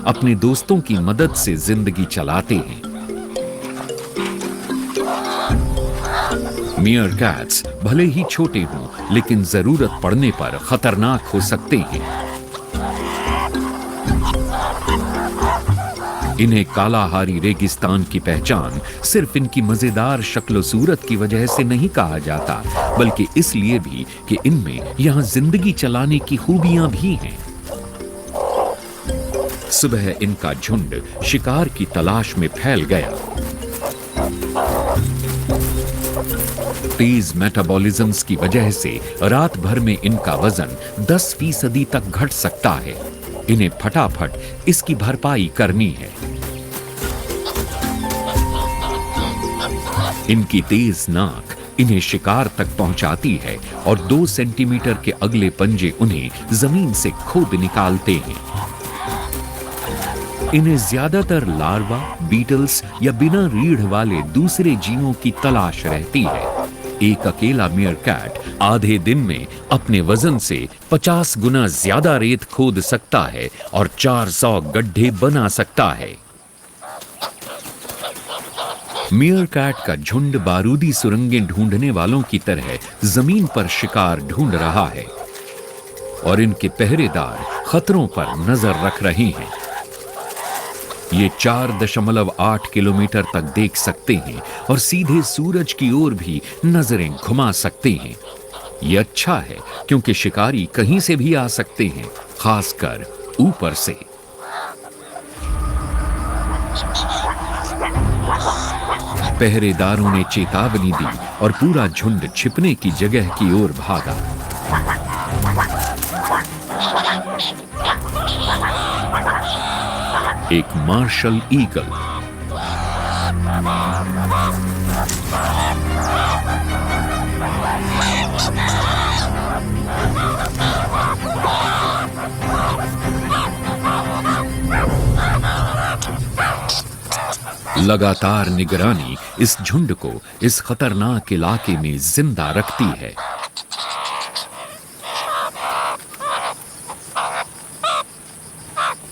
अपने दोस्तों की मदद से जिंदगी चलाते हैं। मीयरकैट्स भले ही छोटे हों, लेकिन जरूरत पड़ने पर खतरनाक हो सकते हैं। इन्हें कालाहारी रेगिस्तान की पहचान सिर्फ इनकी मजेदार शक्ल सूरत की वजह से नहीं कहा जाता, बल्कि इसलिए भी कि इनमें यहां जिंदगी चलाने की खूबियां भी हैं। सुबह इनका झुंड शिकार की तलाश में फैल गया। तेज मेटाबॉलिज्म्स की वजह से रात भर में इनका वजन 10% तक घट सकता है। इन्हें फटाफट इसकी भरपाई करनी है। इनकी तेज नाक इन्हें शिकार तक पहुंचाती है और 2 सेंटीमीटर के अगले पंजे उन्हें जमीन से खोद निकालते हैं। इन्हें ज्यादातर लार्वा, बीटल्स या बिना रीढ़ वाले दूसरे जीवों की तलाश रहती है। एक अकेला मीयरकैट आधे दिन में अपने वजन से 50 गुना ज्यादा रेत खोद सकता है और 400 गड्ढे बना सकता है। मीयरकैट का झुंड बारूदी सुरंगें ढूंढने वालों की तरह जमीन पर शिकार ढूंढ रहा है और इनके पहरेदार खतरों पर नजर रख रहे हैं। ये 4.8 किलोमीटर तक देख सकते हैं और सीधे सूरज की ओर भी नजरें घुमा सकते हैं। ये अच्छा है क्योंकि शिकारी कहीं से भी आ सकते हैं, खासकर ऊपर से। पहरेदारों ने चेतावनी दी और पूरा झुंड छिपने की जगह की ओर भागा। एक मार्शल ईगल, लगातार निगरानी इस झुंड को इस खतरनाक इलाके में जिंदा रखती है।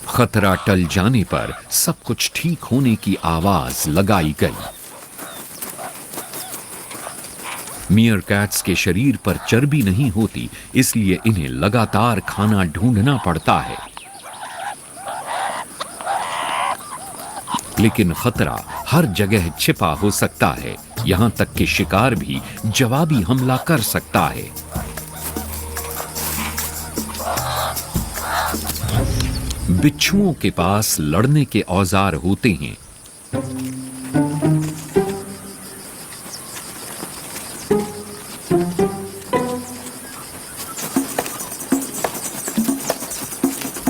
खतरा टल जाने पर सब कुछ ठीक होने की आवाज लगाई गई। मीयरकैट्स के शरीर पर चर्बी नहीं होती, इसलिए इन्हें लगातार खाना ढूंढना पड़ता है। लेकिन खतरा हर जगह छिपा हो सकता है, यहां तक कि शिकार भी जवाबी हमला कर सकता है। बिच्छुओं के पास लड़ने के औजार होते हैं,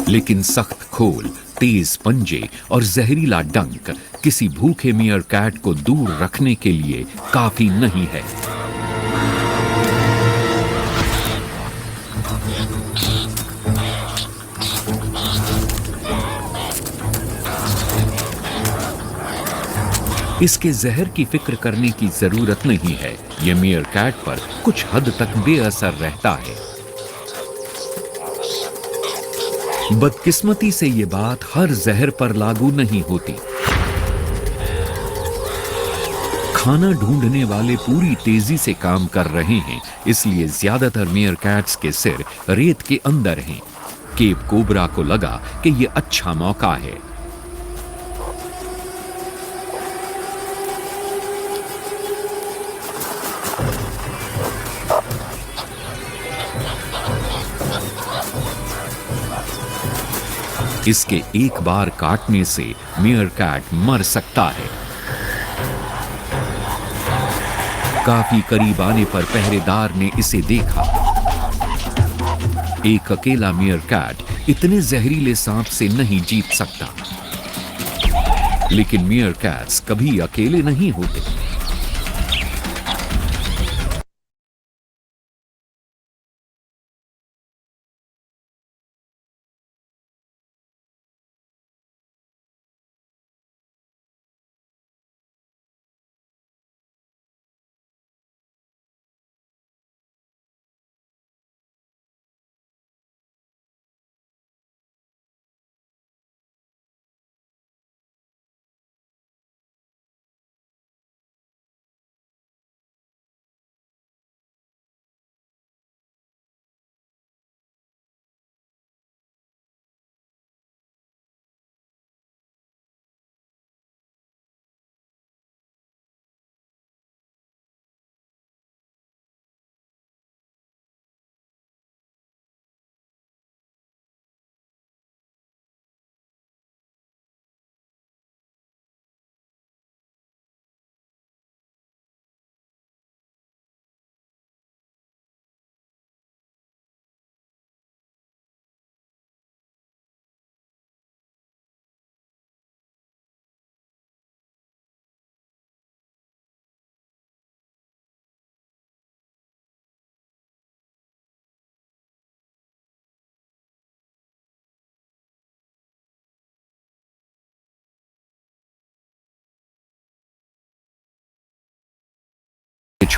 लेकिन सख्त खोल, तेज पंजे और जहरीला डंक किसी भूखे मीयरकैट को दूर रखने के लिए काफी नहीं है। इसके जहर की फिक्र करने की जरूरत नहीं है। यह मीयरकैट पर कुछ हद तक बेअसर रहता है। बदकिस्मती से यह बात हर जहर पर लागू नहीं होती। खाना ढूंढने वाले पूरी तेजी से काम कर रहे हैं, इसलिए ज्यादातर मीयरकैट्स के सिर रेत के अंदर हैं। केप कोबरा को लगा कि यह अच्छा मौका है। इसके एक बार काटने से मीयरकैट मर सकता है। काफी करीब आने पर पहरेदार ने इसे देखा। एक अकेला मीयरकैट इतने जहरीले सांप से नहीं जीत सकता। लेकिन मीयरकैट्स कभी अकेले नहीं होते।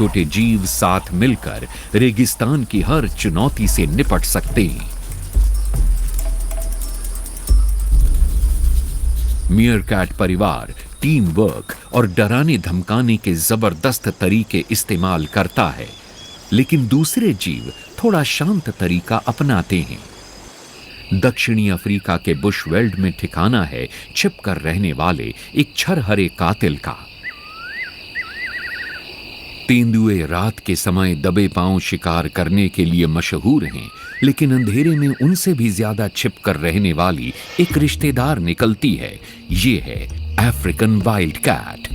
छोटे जीव साथ मिलकर रेगिस्तान की हर चुनौती से निपट सकते हैं। मीयरकैट परिवार टीम वर्क और डराने धमकाने के जबरदस्त तरीके इस्तेमाल करता है, लेकिन दूसरे जीव थोड़ा शांत तरीका अपनाते हैं। दक्षिणी अफ्रीका के बुशवेल्ड में ठिकाना है छिपकर रहने वाले एक छरहरे कातिल का। तेंदुए रात के समय दबे पांव शिकार करने के लिए मशहूर हैं, लेकिन अंधेरे में उनसे भी ज्यादा छिपकर रहने वाली एक रिश्तेदार निकलती है। ये है अफ्रीकन वाइल्ड कैट।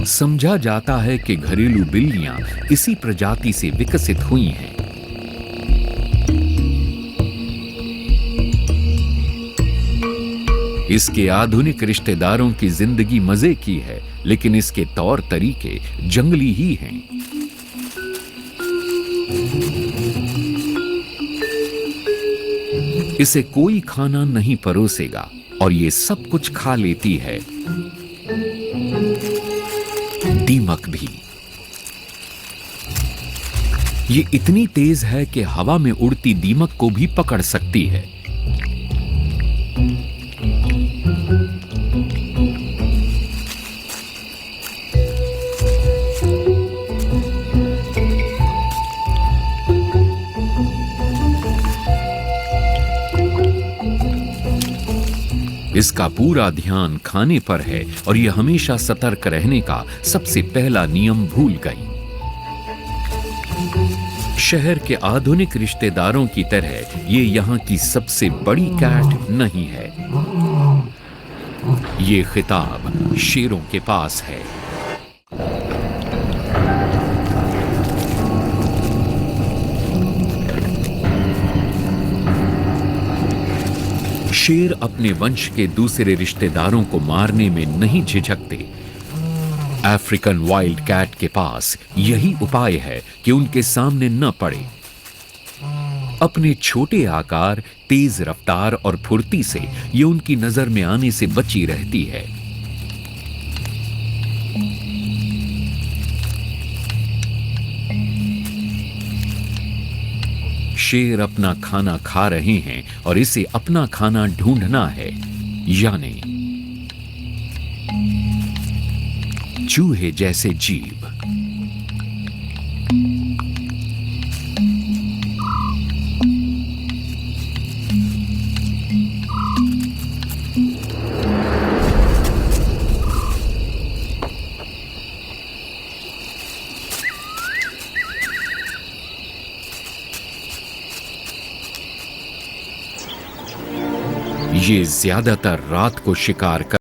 समझा जाता है कि घरेलू बिल्लियां इसी प्रजाति से विकसित हुई हैं। इसके आधुनिक रिश्तेदारों की जिंदगी मजे की है, लेकिन इसके तौर तरीके जंगली ही हैं। इसे कोई खाना नहीं परोसेगा और ये सब कुछ खा लेती है, दीमक भी। ये इतनी तेज है कि हवा में उड़ती दीमक को भी पकड़ सकती है। इसका पूरा ध्यान खाने पर है और यह हमेशा सतर्क रहने का सबसे पहला नियम भूल गई। शहर के आधुनिक रिश्तेदारों की तरह ये यहाँ की सबसे बड़ी कैट नहीं है। ये खिताब शेरों के पास है। शेर अपने वंश के दूसरे रिश्तेदारों को मारने में नहीं झिझकते। अफ्रीकन वाइल्ड कैट के पास यही उपाय है कि उनके सामने न पड़े। अपने छोटे आकार, तेज रफ्तार और फुर्ती से ये उनकी नजर में आने से बची रहती है। शेर अपना खाना खा रहे हैं और इसे अपना खाना ढूंढना है, यानी चूहे जैसे जीव। ये ज्यादातर रात को शिकार कर